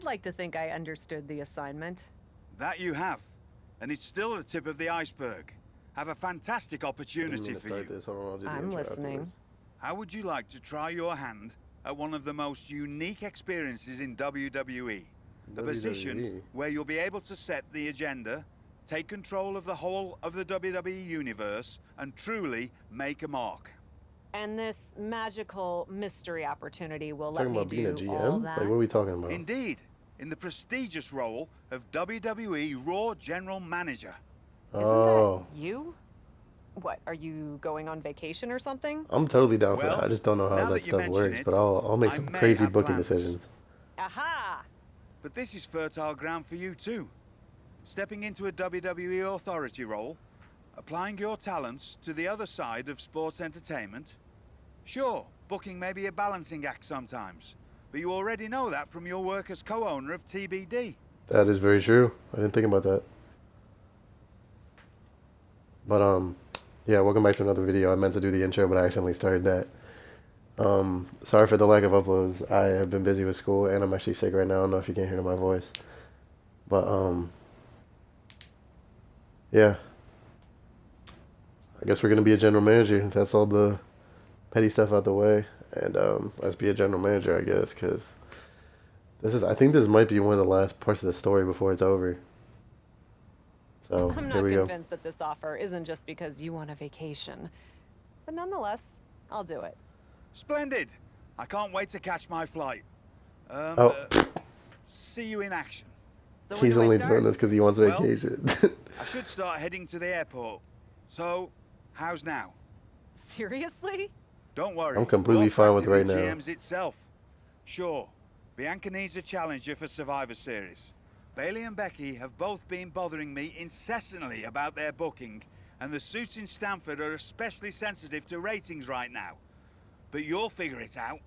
I'd like to think I understood the assignment. That you have. And it's still the tip of the iceberg. Have a fantastic opportunity for you. This. Hold on, I'll do the I'm intro listening. afterwards. How would you like to try your hand at one of the most unique experiences in WWE? A position where you'll be able to set the agenda, take control of the whole of the WWE universe, and truly make a mark. And this magical mystery opportunity will let Talking me about being a do all GM? that? Like, what are we talking about? Indeed, in the prestigious role of WWE Raw General Manager. Isn't that you? What, are you going on vacation or something? I'm totally down for Well, that. I just don't know how now that that you stuff mention works, it, but I'll make I some may crazy have booking plans. decisions. Aha! But this is fertile ground for you too. Stepping into a WWE authority role, applying your talents to the other side of sports entertainment. Sure, booking may be a balancing act sometimes, but you already know that from your work as co-owner of TBD. That is very true. I didn't think about that. But yeah, welcome back to another video. I meant to do the intro, but I accidentally started that. Sorry for the lack of uploads. I have been busy with school, and I'm actually sick right now. I don't know if you can hear my voice. But yeah. I guess we're gonna be a general manager. That's all the petty stuff out the way, and let's be a general manager, I guess, because I think this might be one of the last parts of the story before it's over. So I'm here not we go. convinced that this offer isn't just because you want a vacation. But nonetheless, I'll do it. Splendid! I can't wait to catch my flight. See you in action. So when He's do I only start? doing this because he wants Well, vacation. I should start heading to the airport. So, how's now? Seriously? Don't worry. I'm completely we're fine with right practically now. GM's itself. Sure, Bianca needs a challenger for Survivor Series. Bailey and Becky have both been bothering me incessantly about their booking, and the suits in Stamford are especially sensitive to ratings right now. But you'll figure it out.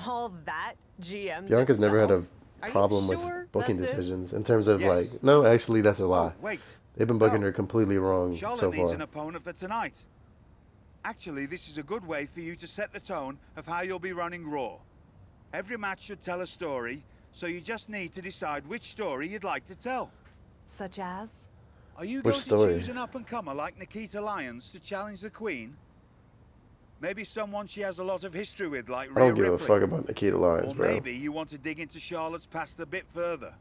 All that GM's Bianca's never had a Are you problem sure with booking that's it? decisions in terms of Yes. like, no, actually that's a lie. Oh, wait. They've been booking No. her completely wrong Charlotte so needs far. an opponent for tonight. Actually, this is a good way for you to set the tone of how you'll be running Raw. Every match should tell a story, so you just need to decide which story you'd like to tell. Such as? Are you Which going story? to choose an up-and-comer like Nikita Lyons to challenge the Queen? Maybe someone she has a lot of history with, like I don't Rhea give a Ripley. fuck about Nikita Lyons, Or bro. maybe you want to dig into Charlotte's past a bit further.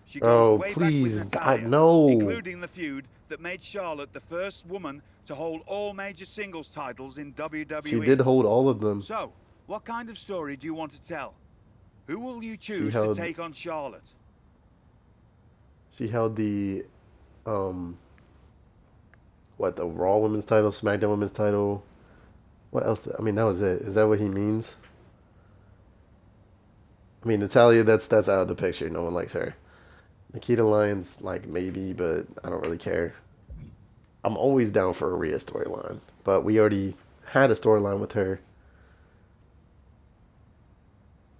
She goes Oh, way please, back with Natalya, no. including the feud that made Charlotte the first woman to hold all major singles titles in WWE. She did hold all of them. So, what kind of story do you want to tell? Who will you choose held- to take on Charlotte? She held the, what, the Raw Women's title, SmackDown Women's title. What else? I mean, that was it. Is that what he means? I mean, Natalya, that's out of the picture. No one likes her. Nikita Lyons, like, maybe, but I don't really care. I'm always down for a Rhea storyline, but we already had a storyline with her.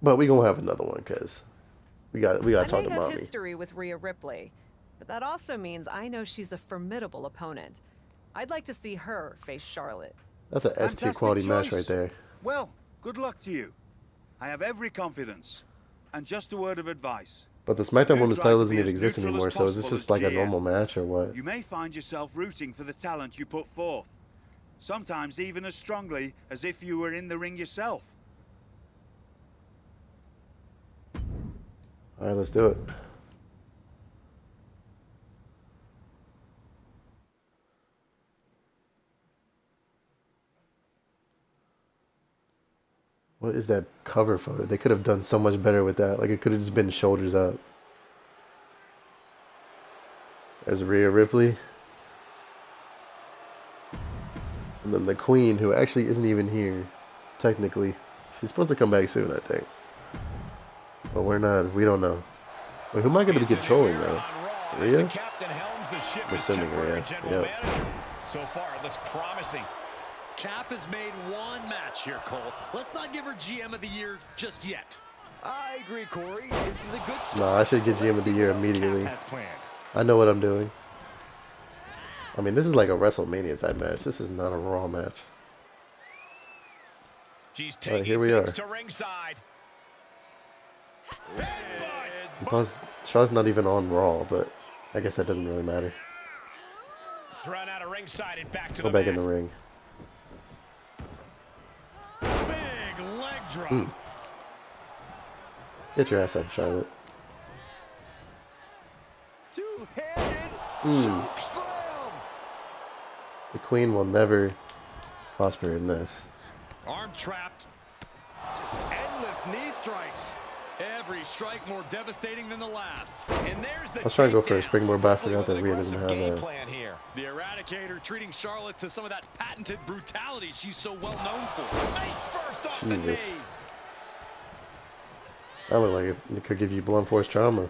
But we gonna have another one, because we got to I talk may to have mommy. history with Rhea Ripley, but that also means I know she's a formidable opponent. I'd like to see her face Charlotte. That's an S2 Fantastic quality match choice. right there. Well, good luck to you. I have every confidence. And just a word of advice. But the SmackDown Do Women's try title to doesn't be even as exist neutral anymore, as so is this possible just as like a GM. normal match or what? You may find yourself rooting for the talent you put forth. Sometimes even as strongly as if you were in the ring yourself. Alright, let's do it. What is that cover photo? They could have done so much better with that. Like, it could have just been shoulders up. There's Rhea Ripley. And then the Queen, who actually isn't even here, technically. She's supposed to come back soon, I think. But we don't know. Wait, who am I going to be controlling, though? Rhea? I'm assuming Rhea. Yep. So far, it looks promising. Cap has made one match here, Cole. Let's not give her GM of the Year just yet. I agree, Corey. This is a good start. No, I should get GM of the Year immediately. I know what I'm doing. I mean, this is like a WrestleMania type match. This is not a Raw match. She's All right, taking here we are. things to ringside. Headbutt. Plus, Charlotte's not even on Raw, but I guess that doesn't really matter. Thrown out of ringside and back to Go the back mat. in the ring. Big leg drop. Get your ass up, Charlotte. Two-handed choke slam. The Queen will never prosper in this. Arm trapped. Just endless knee strikes. Every strike more devastating than the last. And there's the I was trying to go for a takedown. springboard, but I forgot that With Rhea an doesn't have aggressive game that. plan here. The Eradicator treating Charlotte to some of that patented brutality she's so well known for. Face first off Jesus. the knee. That looked like it could give you blunt force trauma.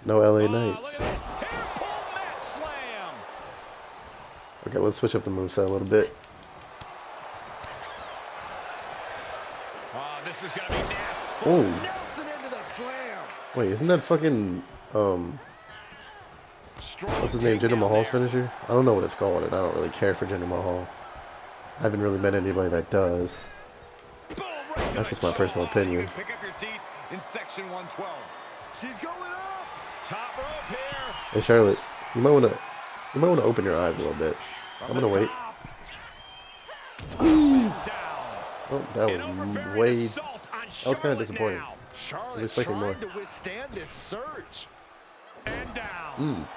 No LA Knight. Look at this. Hair pull mat slam. Okay, let's switch up the moveset a little bit. Oh, this is going to be nasty. Oh, Nelson into the slam. wait, isn't that fucking Strong what's his name? Jinder takedown Mahal's there. finisher? I don't know what it's called, and I don't really care for Jinder Mahal. I haven't really met anybody that does. Boom, right to That's the just my personal jaw. opinion. You can pick up your teeth in section 112. She's going up. Top rope here. Hey Charlotte, you might wanna open your eyes a little bit. I'm gonna wait. Top and down. Oh, that was An overbearing way. assault on That was kind of Charlotte disappointing. now. I was Charlotte expecting more. trying to withstand this surge. And down.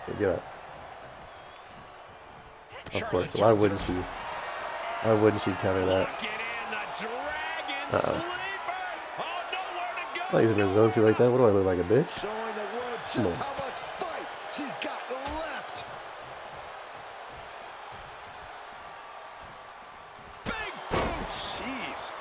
Okay, get up. Of Charlotte course. Why turns it wouldn't she? Why wouldn't she counter that? Lock it in, the dragon Uh-uh. sleeper. Oh, nowhere to go. I'm not using resiliency like that. What do I look like, a bitch? Showing the world Come just on. how much fight she's got left. Big boot. Jeez.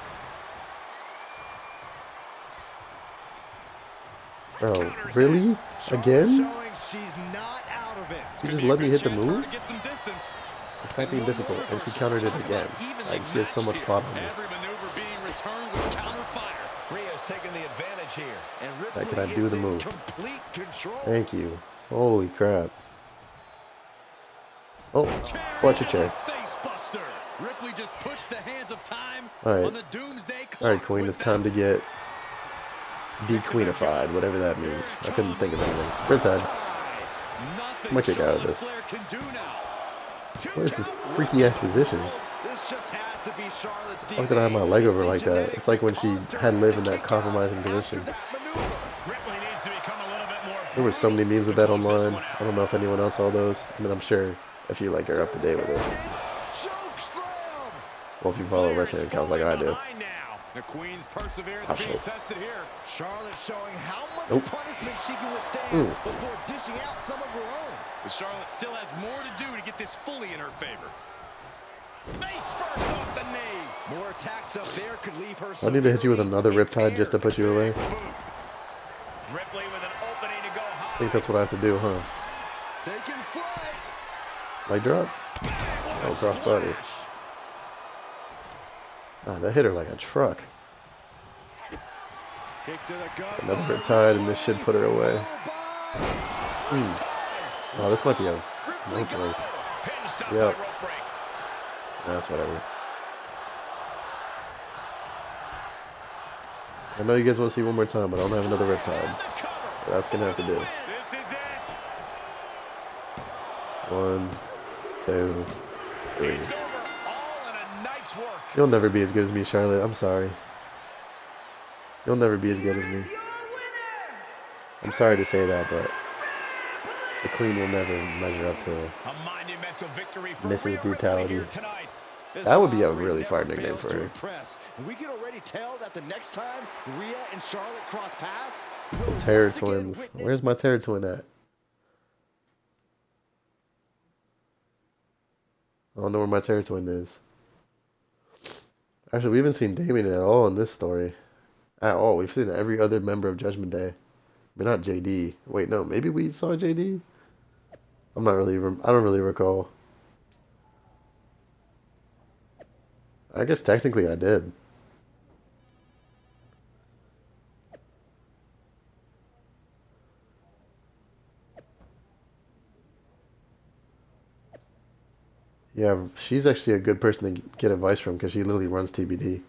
Bro, really? Charlotte Again? showing she's not out of it. You just let me hit the move? To get some distance. It's not being difficult, and she countered it again. Like, she has so much plot on me. Every maneuver being returned with counter fire. Rhea's taking the advantage here. And Ripley Can I do is the in move? complete control. Thank you. Holy crap. Oh, watch your chair. Face buster. Ripley just pushed the hands of time Alright. on the doomsday clock. Alright, Queen, with it's time to get de-queenified, whatever that means. I couldn't think of anything. Riptide. Nothing I'm gonna kick out of Charlotte this. Flair can do now. What is this freaky ass position? This just has to be Charlotte's Why did I have my leg over like that? It's like when she had Liv in that compromising position. Ripley needs to become a little bit more. There were so many memes of that online. I don't know if anyone else saw those. I mean, I'm sure if you like are up to date with it. Choke slam. Well, if you follow wrestling accounts like I do. The Queen's perseverance Oh, being shit. tested here. Charlotte showing how much Nope. punishment she can withstand before dishing out some of her own. But Charlotte still has more to do to get this fully in her favor. Face first off the knee. More attacks up there could leave her. I need to hit you with another severely Riptide just to put you away. impaired. Ripley with an opening to go I high. think that's what I have to do, huh? Taking flight. Leg drop? Oh, cross body. Ah, that hit her like a truck. Kick to the gut. Another Riptide, and this should put her away. Oh, this might be a rope break. Pin stop Yep. by rope break. That's whatever. I know you guys want to see one more time, but I don't have another Riptide. So that's gonna have to do. This is it. 1, 2, 3. It's over. All in a night's work. You'll never be as good as me, Charlotte. I'm sorry. You'll never be as good as me. I'm sorry to say that, but the Queen will never measure up to. A monumental victory for Mrs. Rhea Ripley Brutality. here tonight. This That would be a rivalry really fire never nickname fails for to her. impress. And we can already tell that the next time Rhea and Charlotte cross paths, The we'll Terror once again Twins. witness Where's my Terror Twin at? I don't know where my Terror Twin is. Actually, we haven't seen Damien at all in this story. At all. We've seen every other member of Judgment Day. But not JD. Wait, no. Maybe we saw JD? I don't really recall. I guess technically I did. Yeah, she's actually a good person to get advice from because she literally runs TBD.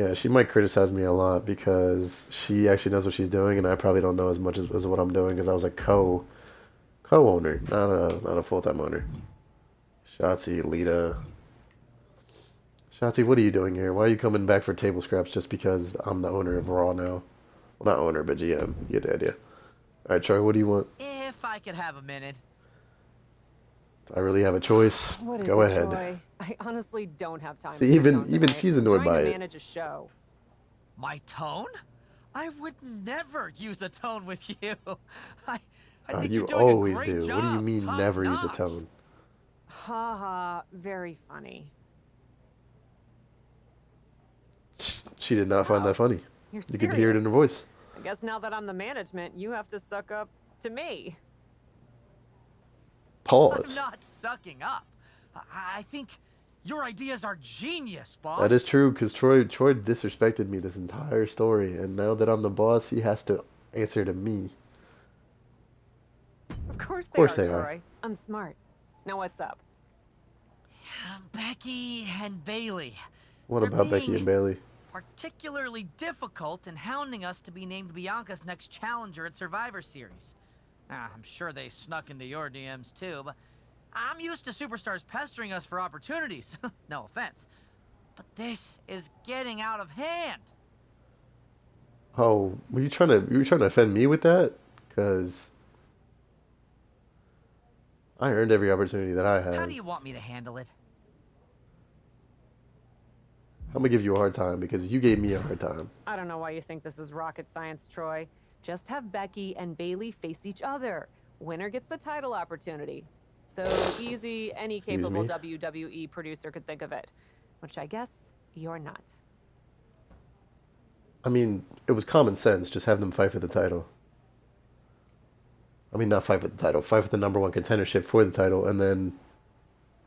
Yeah, she might criticize me a lot because she actually knows what she's doing, and I probably don't know as much as what I'm doing because I was a co-owner, not a full-time owner. Shotzi, Lita. Shotzi, what are you doing here? Why are you coming back for table scraps just because I'm the owner of Raw now? Well, not owner, but GM. You get the idea. All right, Troy, what do you want? If I could have a minute. Do I really have a choice? What is Go it, ahead. Troy? I honestly don't have time. See, for your even tone tonight. she's I'm annoyed trying by to it. manage a show. My tone? I would never use a tone with you. I think You you're doing always a great do. job. What do you mean Top never use a notch. tone? Ha ha, very funny. She did not find that funny. You're You could hear it in her voice. I guess now that I'm the management, you have to suck up to me. I'm Pause. not sucking up. I think your ideas are genius, boss. That is true, because Troy disrespected me this entire story, and now that I'm the boss, he has to answer to me. Of course they are. Troy. I'm smart. Now what's up? Becky and Bailey. What They're about Becky being and Bailey? particularly difficult in hounding us to be named Bianca's next challenger at Survivor Series. I'm sure they snuck into your DMs too, but I'm used to superstars pestering us for opportunities. No offense. But this is getting out of hand. Oh, were you trying to offend me with that? Because I earned every opportunity that I How had. do you want me to handle it? I'm gonna give you a hard time because you gave me a hard time. I don't know why you think this is rocket science, Troy. Just have Becky and Bailey face each other. Winner gets the title opportunity. So easy, any capable me? WWE producer could think of it. Which I guess you're not. I mean, it was common sense. Just have them fight for the title. I mean, not fight for the title. Fight for the #1 contendership for the title, and then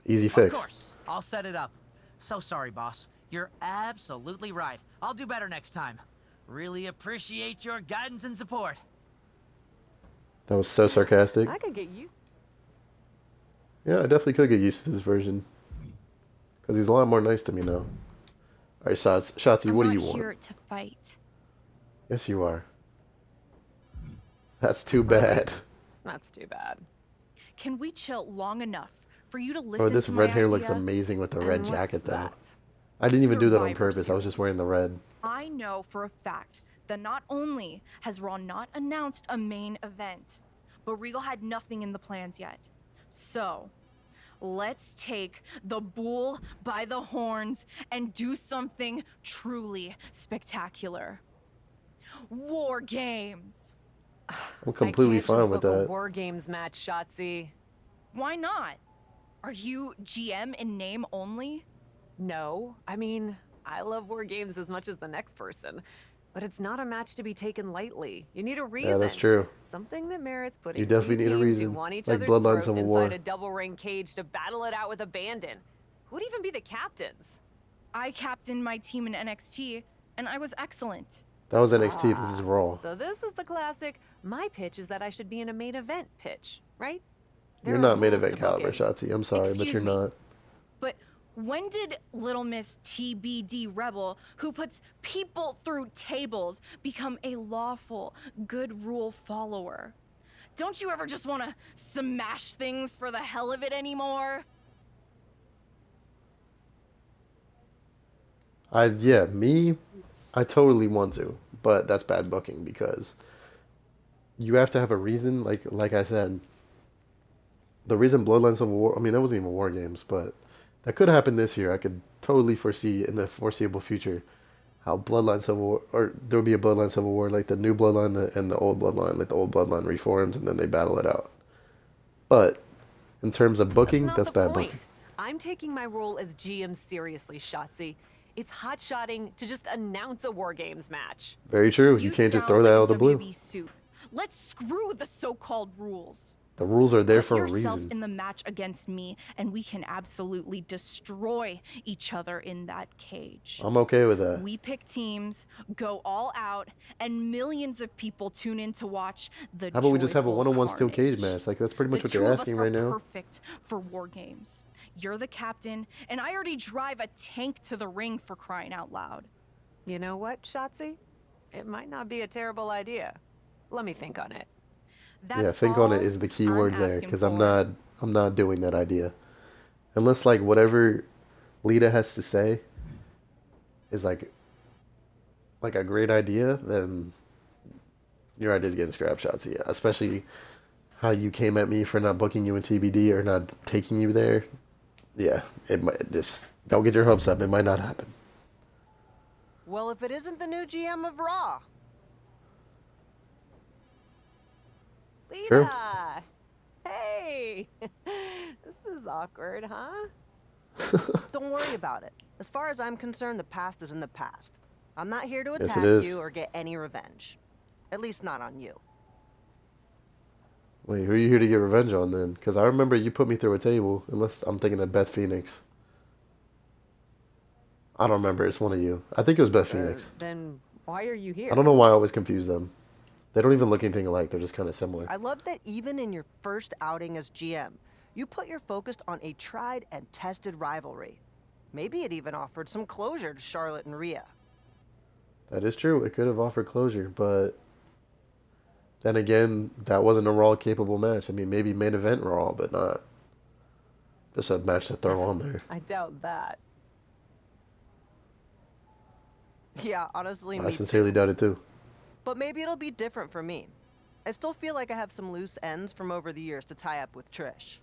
easy fix. Of course. I'll set it up. So sorry, boss. You're absolutely right. I'll do better next time. Really appreciate your guidance and support. That was so sarcastic. I could get used. Yeah, I definitely could get used to this version. Because he's a lot more nice to me now. Alright, Shotzi, what do you I'm not want? here to fight. Yes, you are. That's too bad. That's too bad. Can we chill long enough for you to listen Bro, this to red my hair looks idea? amazing with the And red what's jacket, though. that? I didn't even do that on Survivor purpose. I was just wearing the red. I know for a fact that not only has Raw not announced a main event, but Regal had nothing in the plans yet. So, let's take the bull by the horns and do something truly spectacular. War Games! I'm completely I can't fine just with book a that. War Games match, Shotzi. Why not? Are you GM in name only? No, I mean, I love War Games as much as the next person. But it's not a match to be taken lightly. You need a reason. Yeah, that's true. Something that merits putting You definitely two need a teams reason, who want each like other's Bloodline throats Civil inside War. a double ring cage to battle it out with abandon. Who'd even be the captains? I captained my team in NXT, and I was excellent. That was NXT. This is Raw. So this is the classic, my pitch is that I should be in a main event pitch, right? You're There not are main rules event to book caliber, it. Shotzi. I'm sorry, but Excuse you're me. not. But when did Little Miss TBD Rebel, who puts people through tables, become a lawful, good rule follower? Don't you ever just want to smash things for the hell of it anymore? I totally want to, but that's bad booking because you have to have a reason. Like I said, the reason Bloodline Civil War. I mean, that wasn't even War Games, but that could happen this year. I could totally foresee in the foreseeable future how Bloodline Civil War, or there would be a Bloodline Civil War, like the new Bloodline and the old Bloodline, like the old Bloodline reforms, and then they battle it out. But in terms of booking, That's that's not the bad point. booking. I'm taking my role as GM seriously, Shotzi. It's hot-shotting to just announce a War Games match. Very true. You can't just sound throw that like out of the a blue. WB soup. Let's screw the so-called rules. The rules are there Put for a yourself reason. in the match against me, and we can absolutely destroy each other in that cage. I'm okay with that. We pick teams, go all out, and millions of people tune in to watch the How about we just have a joyful one-on-one steel cage carnage. match? Like, that's pretty much The what two you're of us asking are right now. perfect for War Games. You're the captain, and I already drive a tank to the ring, for crying out loud. You know what, Shotzi? It might not be a terrible idea. Let me think on it. That's Yeah, think on it all is the key I'm word there, asking because for. I'm not doing that idea. Unless like whatever Lita has to say is like a great idea, then your idea's getting scrap shots. Yeah, especially how you came at me for not booking you in TBD or not taking you there. Yeah, it might just don't get your hopes up. It might not happen. Well, if it isn't the new GM of Raw. Sure. Lita! Hey! This is awkward, huh? Don't worry about it. As far as I'm concerned, the past is in the past. I'm not here to Yes, attack it is. you or get any revenge. At least not on you. Wait, who are you here to get revenge on then? Because I remember you put me through a table. Unless I'm thinking of Beth Phoenix. I don't remember. It's one of you. I think it was Beth Phoenix. Then why are you here? I don't know why I always confuse them. They don't even look anything alike. They're just kind of similar. I love that even in your first outing as GM, you put your focus on a tried and tested rivalry. Maybe it even offered some closure to Charlotte and Rhea. That is true. It could have offered closure, but then again, that wasn't a Raw capable match. I mean, maybe main event Raw, but not just a match to throw on there. I doubt that. Yeah, honestly, I me sincerely too. doubt it too. But maybe it'll be different for me. I still feel like I have some loose ends from over the years to tie up with Trish.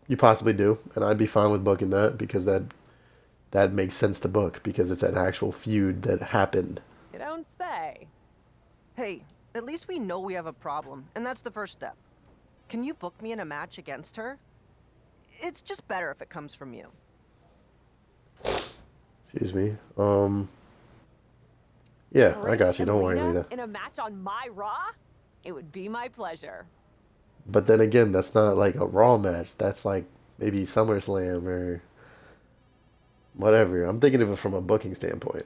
You possibly do, and I'd be fine with booking that because that makes sense to book because it's an actual feud that happened. You don't say. Hey, at least we know we have a problem, and that's the first step. Can you book me in a match against her? It's just better if it comes from you. Excuse me. Yeah, I got you. Don't worry, Lita. In a match on my Raw? It would be my pleasure. But then again, that's not like a Raw match. That's like maybe SummerSlam or whatever. I'm thinking of it from a booking standpoint.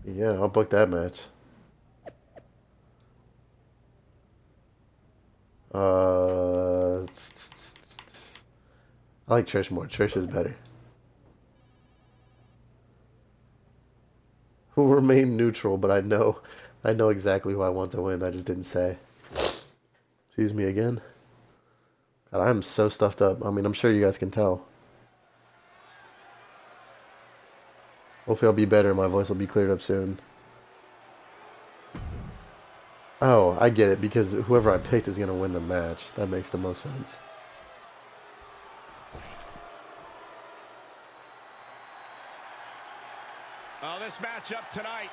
Yeah, I'll book that match. I like Trish more. Trish is better. Who remain neutral, but I know exactly who I want to win. I just didn't say. Excuse me again. God, I'm so stuffed up. I mean, I'm sure you guys can tell. Hopefully I'll be better. My voice will be cleared up soon. Oh, I get it, because whoever I picked is going to win the match. That makes the most sense. Oh, this matchup tonight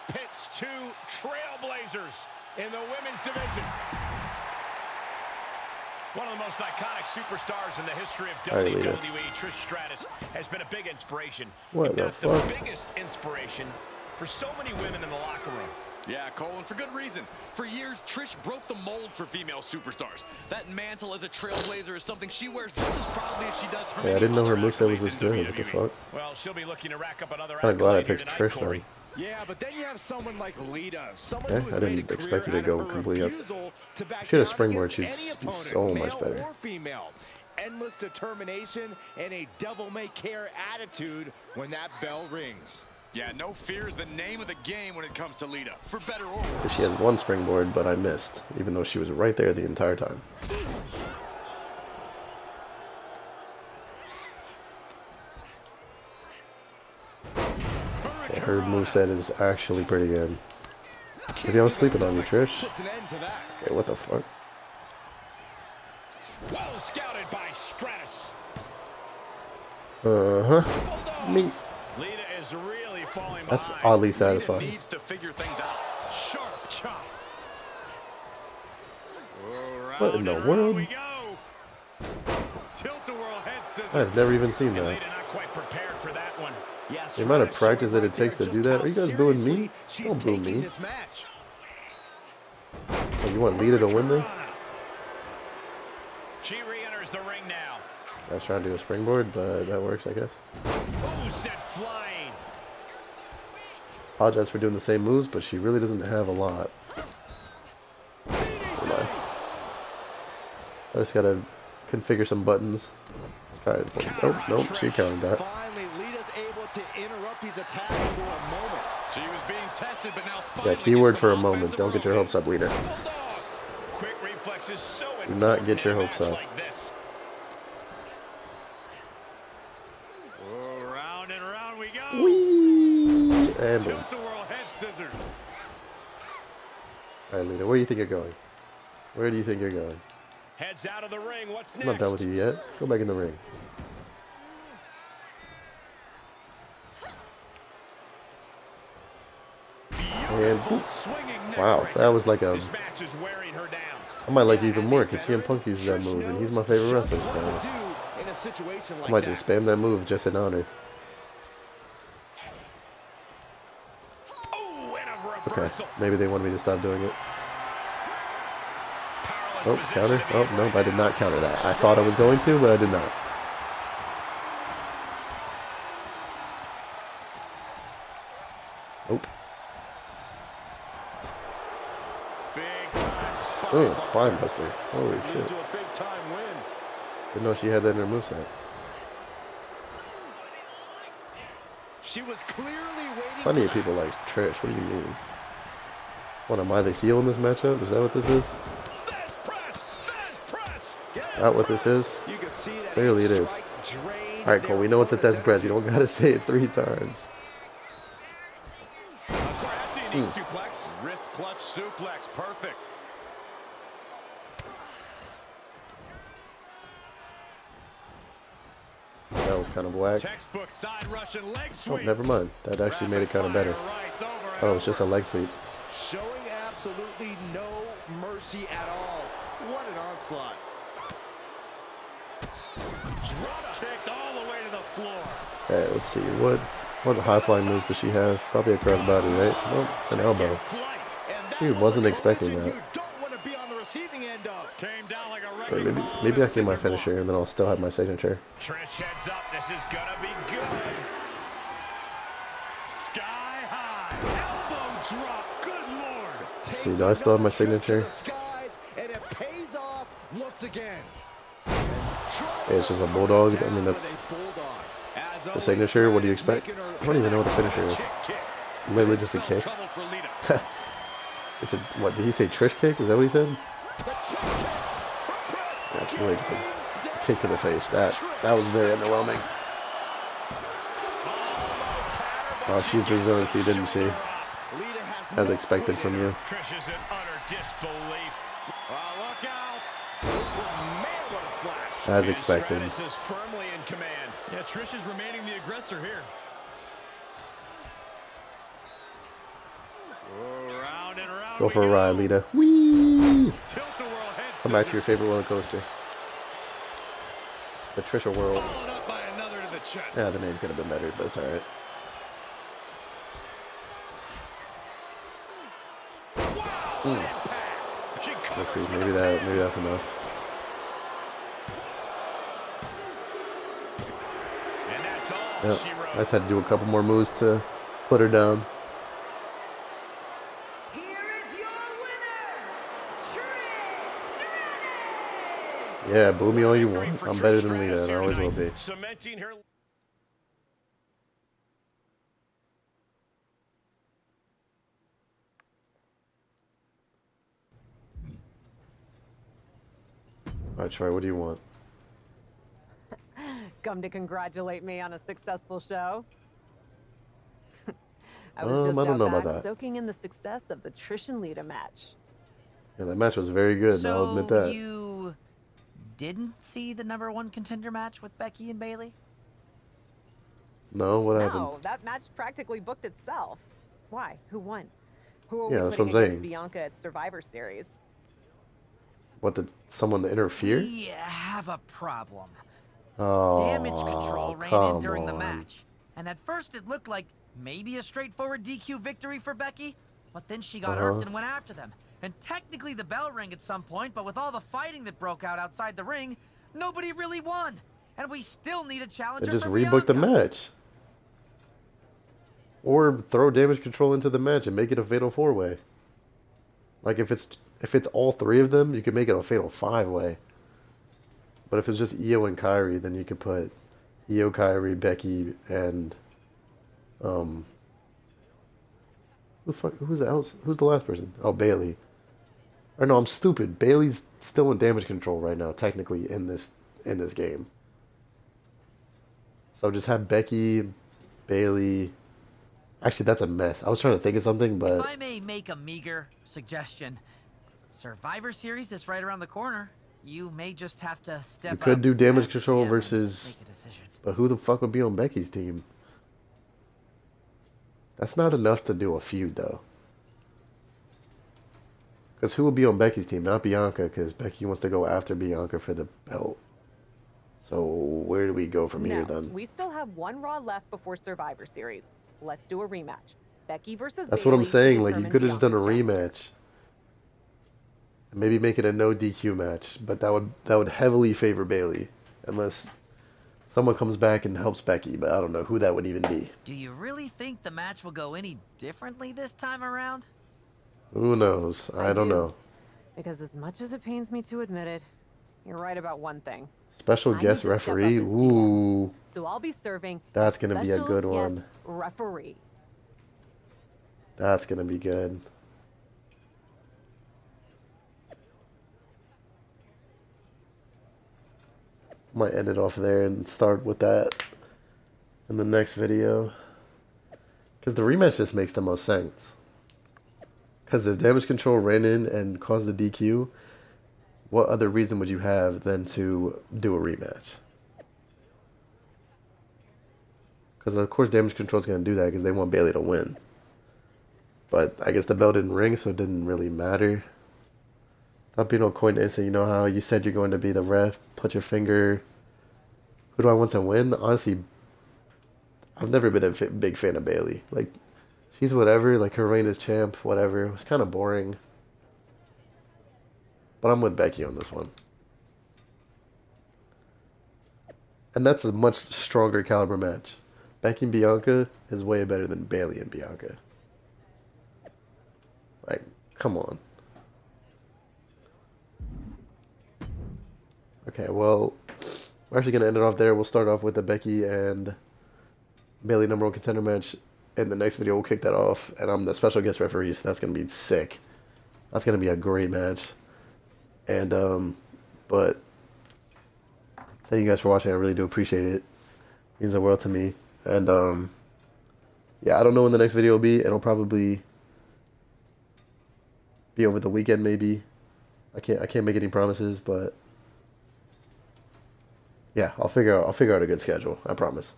pits two trailblazers in the women's division. One of the most iconic superstars in the history of WWE, Trish Stratus, has been a big inspiration. What the fuck? The biggest inspiration for so many women in the locker room. Yeah, Cole, and for good reason. For years, Trish broke the mold for female superstars. That mantle as a trailblazer is something she wears just as proudly as she does her. Hey, I didn't know her moveset was this good. What the fuck? Well, she'll be looking to rack up another I'm glad I accolade here picked tonight, Trish Corey. then. Yeah, but then you have someone like Lita, someone Yeah, who I has didn't made a expect you career to go out of her completely up. refusal to back Should have down springboard. against She'd any be opponent, so much male better. or female. Endless determination and a devil-may-care attitude when that bell rings. Yeah, no fear is the name of the game when it comes to Lita, for better or worse. She has one springboard, but I missed, even though she was right there the entire time. Yeah, her moveset is actually pretty good. Maybe I was sleeping on you, Trish. Puts an end to that. Hey, what the fuck? Well scouted by Stratus. Uh-huh. I mean, Lita is really falling that's behind. oddly Lita satisfying. needs to figure things out. Sharp chop. What in the world? We go. Tilt-a-whirl head scissors. I've never even seen that. Lita not quite prepared for that one. The amount of practice that it takes to do that? Are you guys booing me? Don't boo me. Oh, you want Lita to win this? She re-enters the ring now. I was trying to do a springboard, but that works, I guess. Ooh, set flying. Apologize for doing the same moves, but she really doesn't have a lot. Hold on. So I just gotta configure some buttons. Let's try it. Oh, nope, she counted that. Finally, Lita's able to interrupt these attacks for a moment. She was being tested, but now Yeah, finally keyword gets for a some moment. offensive Don't get your room. hopes up, Lita. Quick reflexes so Do not get your hopes up. like this. Oh, round and round we go. Whee! And boom. Tilt the world head scissors. All right, Lita, where do you think you're going? Where do you think you're going? Heads out of the ring. What's I'm next? not done with you yet. Go back in the ring. And boop. Wow, that was like a... This match is wearing her down. I might like you even more because CM Punk uses that move, and he's my favorite wrestler, so I might just spam that move just in honor. Okay, maybe they wanted me to stop doing it. Oh, counter? Oh, nope, I did not counter that. I thought I was going to, but I did not. Nope. Oh, Spine Buster. Holy shit. Didn't know she had that in her moveset. She was clearly waiting. Plenty of people like Trish. What do you mean? What, am I the heel in this matchup? Is that what this is? Is that what this is? Clearly it is. Alright, Cole, we know it's a Thez Press. You don't gotta say it 3 times. Suplex. Wrist clutch suplex. Perfect. That was kind of whack. Textbook side Russian leg Oh, sweep. never mind. That actually made it kind of better. Thought it was just a leg sweep. Showing absolutely no mercy at all. What an onslaught. Drop kicked all the way to the floor. Okay, let's see. What high flying moves does she have? Probably a crossbody, right? Nope, an elbow. He wasn't expecting that. Okay, maybe I can get my finisher and then I'll still have my signature. Trish heads up. This is gonna be good. Sky high. Elbow drop. Good lord. See, do I still have my signature? And it pays off once again. Yeah, it's just a bulldog. I mean, that's the signature. What do you expect? I don't even know what the finisher is. Literally just a kick. It's a, what, did he say Trish kick? Is that what he said? That's literally just a kick to the face. That was very underwhelming. Oh, she's resiliency, didn't she? As expected from you. Trish is in utter disbelief. Look out. Man, what a splash. As expected. This is firmly in command. Yeah, Trish is remaining the aggressor here. Round and round. Let's go for a ride, Lita. Whee! Tilt the world head Come back to your favorite roller coaster. The Trisha World. Followed up by another to the chest. Yeah, the name could have been better, but it's alright. Let's see, maybe that's enough. And that's all Yep. she wrote. I just had to do a couple more moves to put her down. Here is your winner, Trish Stratus! Yeah, boo me all you want. I'm better than Lita, and I always will be. Cementing her. Alright, Troy, what do you want? Come to congratulate me on a successful show? I was just I don't out know about back that. soaking in the success of the Trish and Lita match. Yeah, that match was very good, and I'll admit that. You didn't see the #1 contender match with Becky and Bayley? No, what No, happened? that match practically booked itself. Why? Who won? Who are Yeah, we that's putting what I'm against saying. Bianca at Survivor Series? What, did someone interfere? We have a problem. Oh, Damage control ran in during the match. And at first it looked like maybe a straightforward DQ victory for Becky, but then she got irked and went after them. And technically the bell rang at some point, but with all the fighting that broke out outside the ring, nobody really won. And we still need a challenger Then just for rebook the Bianca. match. Or throw damage control into the match and make it a fatal 4-way. Like if it's all 3 of them, you could make it a fatal 5-way. But if it's just Io and Kyrie, then you could put Io, Kyrie, Becky, and who's the else? Who's the last person? Oh, Bailey. Or no, I'm stupid. Bailey's still in damage control right now, technically in this game. So just have Becky, Bailey. Actually, that's a mess. I was trying to think of something, but If I may make a meager suggestion, Survivor Series is right around the corner. You may just have to step you up could do damage as control GM and versus. make a decision. But who the fuck would be on Becky's team? That's not enough to do a feud, though. Because who would be on Becky's team? Not Bianca, because Becky wants to go after Bianca for the belt. So where do we go from here, then? We still have one Raw left before Survivor Series. Let's do a rematch. Becky versus That's Bayley what I'm to saying. Like, you determine could have just done a Bianca's challenger. rematch. And maybe make it a no DQ match, but that would heavily favor Bayley, unless someone comes back and helps Becky. But I don't know who that would even be. Do you really think the match will go any differently this time around? Who knows? I don't know. Because as much as it pains me to admit it, you're right about one thing. Special I guest need to step up referee. as GM. Ooh, So I'll be serving That's as gonna be a special good one. guest referee. that's gonna be good. Might end it off there and start with that in the next video. Because the rematch just makes the most sense. Because if damage control ran in and caused the DQ, what other reason would you have than to do a rematch? Because of course damage control is going to do that because they want Bayley to win. But I guess the bell didn't ring, so it didn't really matter. Not being no coincidence, you know how you said you're going to be the ref, put your finger. Who do I want to win? Honestly, I've never been a big fan of Bayley. Like, she's whatever, like her reign as champ, whatever. It was kind of boring. But I'm with Becky on this one. And that's a much stronger caliber match. Becky and Bianca is way better than Bayley and Bianca. Like, come on. Okay, well, we're actually going to end it off there. We'll start off with the Becky and Bayley #1 contender match. In the next video, we'll kick that off. And I'm the special guest referee, so that's going to be sick. That's going to be a great match. And, but thank you guys for watching. I really do appreciate it. It means the world to me. And, yeah, I don't know when the next video will be. It'll probably be over the weekend, maybe. I can't make any promises, but yeah, I'll figure out a good schedule. I promise.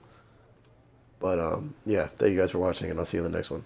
But yeah, thank you guys for watching, and I'll see you in the next one.